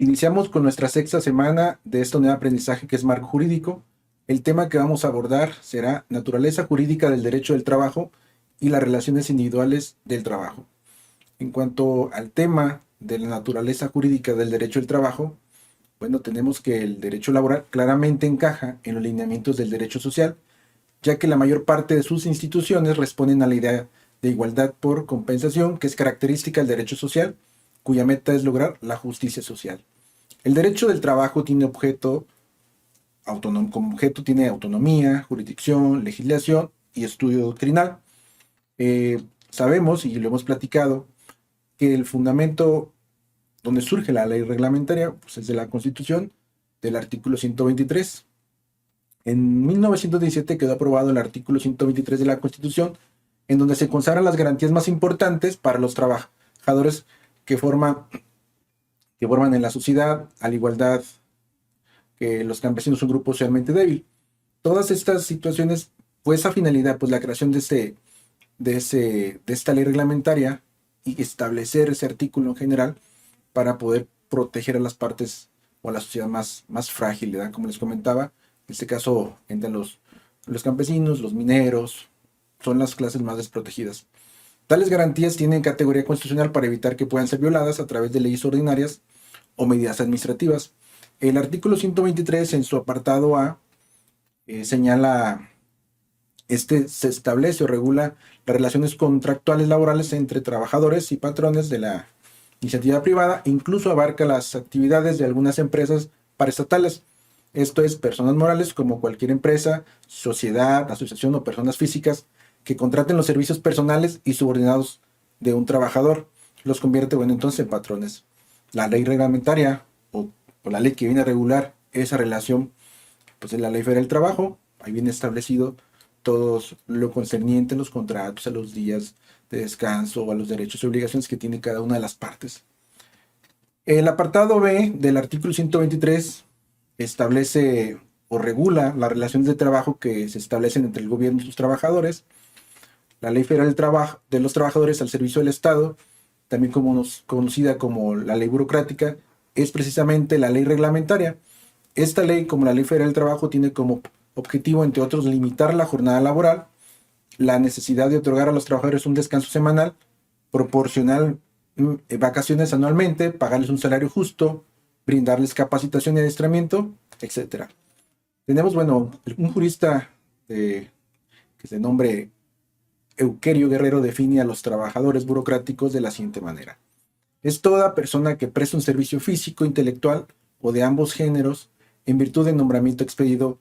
Iniciamos con nuestra sexta semana de esta unidad de aprendizaje que es marco jurídico. El tema que vamos a abordar será naturaleza jurídica del derecho del trabajo y las relaciones individuales del trabajo. En cuanto al tema de la naturaleza jurídica del derecho del trabajo, bueno, tenemos que el derecho laboral claramente encaja en los lineamientos del derecho social, ya que la mayor parte de sus instituciones responden a la idea de igualdad por compensación, que es característica del derecho social, cuya meta es lograr la justicia social. El derecho del trabajo tiene como objeto tiene autonomía, jurisdicción, legislación y estudio doctrinal. Sabemos, y lo hemos platicado, que el fundamento donde surge la ley reglamentaria pues, es de la Constitución, del artículo 123. En 1917 quedó aprobado el artículo 123 de la Constitución, en donde se consagran las garantías más importantes para los trabajadores que forman en la sociedad, a la igualdad que los campesinos son un grupo socialmente débil. Todas estas situaciones, pues a finalidad, pues la creación de esta ley reglamentaria y establecer ese artículo en general para poder proteger a las partes o a la sociedad más frágil, ¿verdad? Como les comentaba, en este caso entran los campesinos, los mineros, son las clases más desprotegidas. Tales garantías tienen categoría constitucional para evitar que puedan ser violadas a través de leyes ordinarias o medidas administrativas. El artículo 123 en su apartado A señala, se establece o regula las relaciones contractuales laborales entre trabajadores y patrones de la iniciativa privada, incluso abarca las actividades de algunas empresas paraestatales. Esto es, personas morales como cualquier empresa, sociedad, asociación o personas físicas que contraten los servicios personales y subordinados de un trabajador. Los convierte, bueno, entonces en patrones. La ley reglamentaria o la ley que viene a regular esa relación, pues es la Ley Federal del Trabajo. Ahí viene establecido todo lo concerniente a los contratos, a los días de descanso o a los derechos y obligaciones que tiene cada una de las partes. El apartado B del artículo 123 establece o regula las relaciones de trabajo que se establecen entre el gobierno y sus trabajadores. La Ley Federal del Trabajo de los Trabajadores al Servicio del Estado, también conocida como la ley burocrática, es precisamente la ley reglamentaria. Esta ley, como la Ley Federal del Trabajo, tiene como objetivo, entre otros, limitar la jornada laboral, la necesidad de otorgar a los trabajadores un descanso semanal, proporcionar vacaciones anualmente, pagarles un salario justo, brindarles capacitación y adiestramiento, etc. Tenemos, bueno, un jurista que se nombre Euquerio Guerrero define a los trabajadores burocráticos de la siguiente manera. Es toda persona que presta un servicio físico, intelectual o de ambos géneros en virtud del nombramiento expedido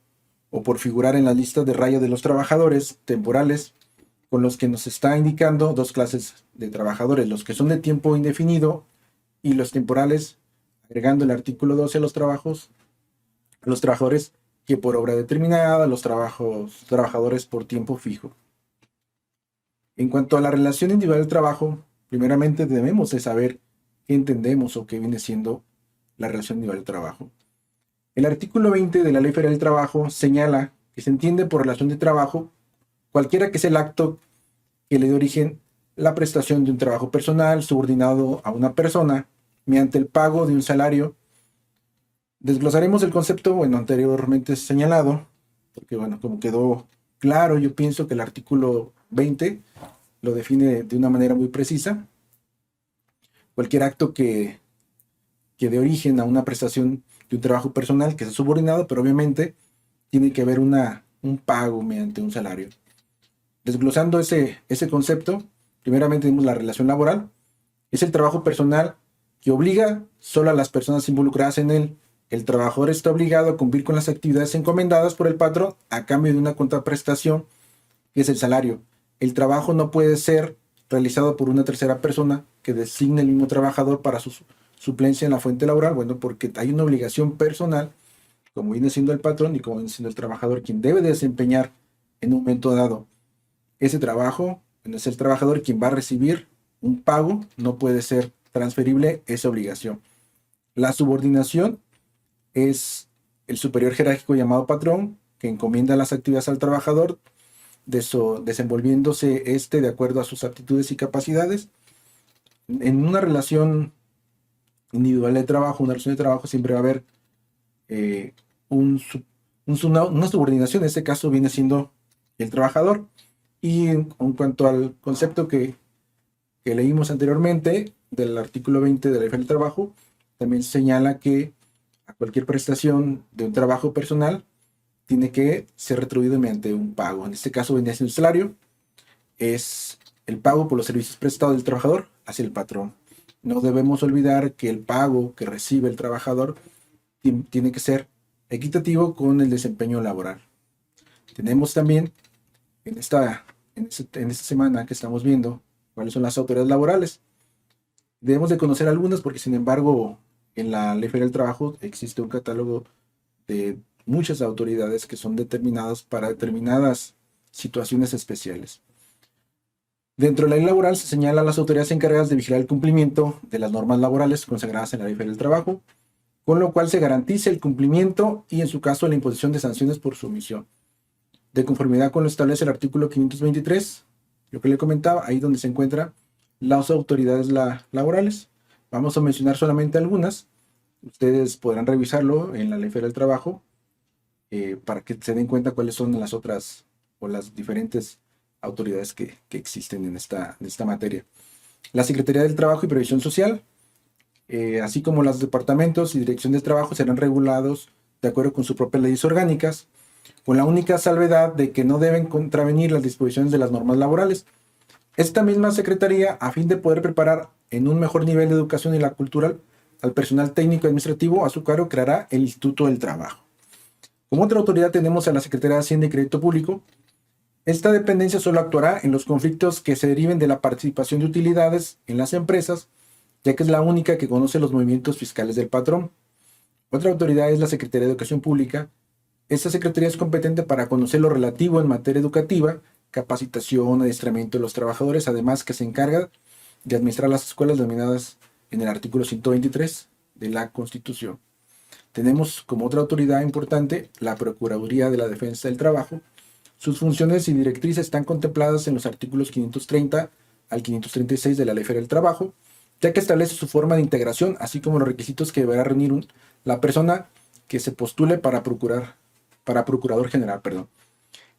o por figurar en la lista de raya de los trabajadores temporales, con los que nos está indicando dos clases de trabajadores, los que son de tiempo indefinido y los temporales, agregando el artículo 12 a los trabajadores que por obra determinada, los trabajadores por tiempo fijo. En cuanto a la relación individual del trabajo, primeramente debemos de saber qué entendemos o qué viene siendo la relación individual del trabajo. El artículo 20 de la Ley Federal del Trabajo señala que se entiende por relación de trabajo cualquiera que sea el acto que le dé origen la prestación de un trabajo personal subordinado a una persona mediante el pago de un salario. Desglosaremos el concepto, bueno, anteriormente señalado, porque bueno, como quedó claro, yo pienso que el artículo 20 lo define de una manera muy precisa. Cualquier acto que dé origen a una prestación de un trabajo personal que sea subordinado, pero obviamente tiene que haber un pago mediante un salario. Desglosando ese concepto, primeramente tenemos la relación laboral. Es el trabajo personal que obliga solo a las personas involucradas en él. El trabajador está obligado a cumplir con las actividades encomendadas por el patrón a cambio de una contraprestación, que es el salario. El trabajo no puede ser realizado por una tercera persona que designe el mismo trabajador para su suplencia en la fuente laboral, bueno, porque hay una obligación personal, como viene siendo el patrón y como viene siendo el trabajador, quien debe desempeñar en un momento dado ese trabajo. Bueno, es el trabajador quien va a recibir un pago, no puede ser transferible esa obligación. La subordinación es el superior jerárquico llamado patrón, que encomienda las actividades al trabajador, desenvolviéndose de acuerdo a sus aptitudes y capacidades. En una relación individual de trabajo, una relación de trabajo, siempre va a haber eh, una subordinación. En este caso viene siendo el trabajador. Y en cuanto al concepto que leímos anteriormente del artículo 20 de la Ley Federal del Trabajo, también señala que a cualquier prestación de un trabajo personal tiene que ser retribuido mediante un pago. En este caso viene siendo el salario, es el pago por los servicios prestados del trabajador hacia el patrón. No debemos olvidar que el pago que recibe el trabajador tiene que ser equitativo con el desempeño laboral. Tenemos también en esta semana que estamos viendo cuáles son las autoridades laborales. Debemos de conocer algunas porque, sin embargo, en la Ley Federal del Trabajo existe un catálogo de muchas autoridades que son determinadas para determinadas situaciones especiales. Dentro de la ley laboral se señalan las autoridades encargadas de vigilar el cumplimiento de las normas laborales consagradas en la Ley Federal del Trabajo, con lo cual se garantice el cumplimiento y, en su caso, la imposición de sanciones por su omisión. De conformidad con lo establece el artículo 523, lo que le comentaba, ahí donde se encuentran las autoridades laborales. Vamos a mencionar solamente algunas. Ustedes podrán revisarlo en la Ley Federal del Trabajo para que se den cuenta cuáles son las otras o las diferentes autoridades que existen en esta materia. La Secretaría del Trabajo y Previsión Social, así como los departamentos y dirección del trabajo, serán regulados de acuerdo con sus propias leyes orgánicas, con la única salvedad de que no deben contravenir las disposiciones de las normas laborales. Esta misma Secretaría, a fin de poder preparar en un mejor nivel de educación y la cultural al personal técnico y administrativo a su cargo, creará el Instituto del Trabajo. Como otra autoridad tenemos a la Secretaría de Hacienda y Crédito Público. Esta dependencia solo actuará en los conflictos que se deriven de la participación de utilidades en las empresas, ya que es la única que conoce los movimientos fiscales del patrón. Otra autoridad es la Secretaría de Educación Pública. Esta secretaría es competente para conocer lo relativo en materia educativa, capacitación, adiestramiento de los trabajadores, además que se encarga de administrar las escuelas denominadas en el artículo 123 de la Constitución. Tenemos como otra autoridad importante la Procuraduría de la Defensa del Trabajo. Sus funciones y directrices están contempladas en los artículos 530 al 536 de la Ley Federal del Trabajo, ya que establece su forma de integración, así como los requisitos que deberá reunir la persona que se postule para procurador general.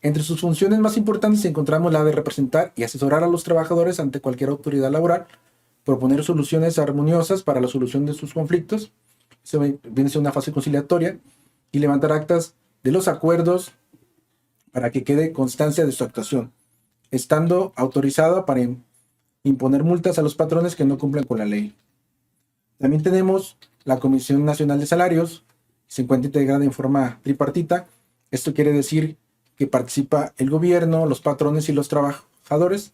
Entre sus funciones más importantes encontramos la de representar y asesorar a los trabajadores ante cualquier autoridad laboral, proponer soluciones armoniosas para la solución de sus conflictos, eso viene a ser una fase conciliatoria, y levantar actas de los acuerdos para que quede constancia de su actuación, estando autorizada para imponer multas a los patrones que no cumplan con la ley. También tenemos la Comisión Nacional de Salarios, que se encuentra integrada en forma tripartita. Esto quiere decir que participa el gobierno, los patrones y los trabajadores.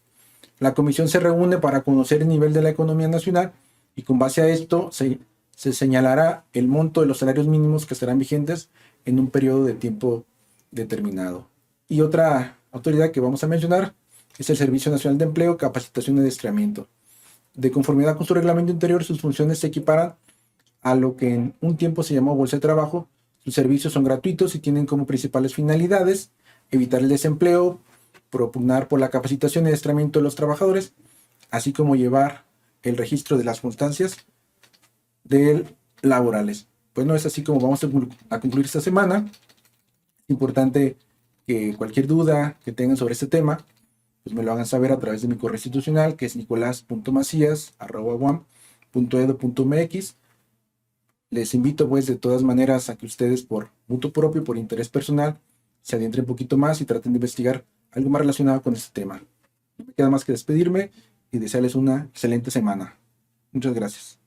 La comisión se reúne para conocer el nivel de la economía nacional y con base a esto se señalará el monto de los salarios mínimos que estarán vigentes en un periodo de tiempo determinado. Y otra autoridad que vamos a mencionar es el Servicio Nacional de Empleo, Capacitación y Adiestramiento. De conformidad con su reglamento interior, sus funciones se equiparan a lo que en un tiempo se llamó Bolsa de Trabajo. Sus servicios son gratuitos y tienen como principales finalidades evitar el desempleo, propugnar por la capacitación y adiestramiento de los trabajadores, así como llevar el registro de las constancias laborales. Pues no es así como vamos a concluir esta semana. Es importante que cualquier duda que tengan sobre este tema, pues me lo hagan saber a través de mi correo institucional, que es nicolas.macias@uam.edu.mx. Les invito, pues, de todas maneras, a que ustedes, por mutuo propio, por interés personal, se adentren un poquito más y traten de investigar algo más relacionado con este tema. No me queda más que despedirme y desearles una excelente semana. Muchas gracias.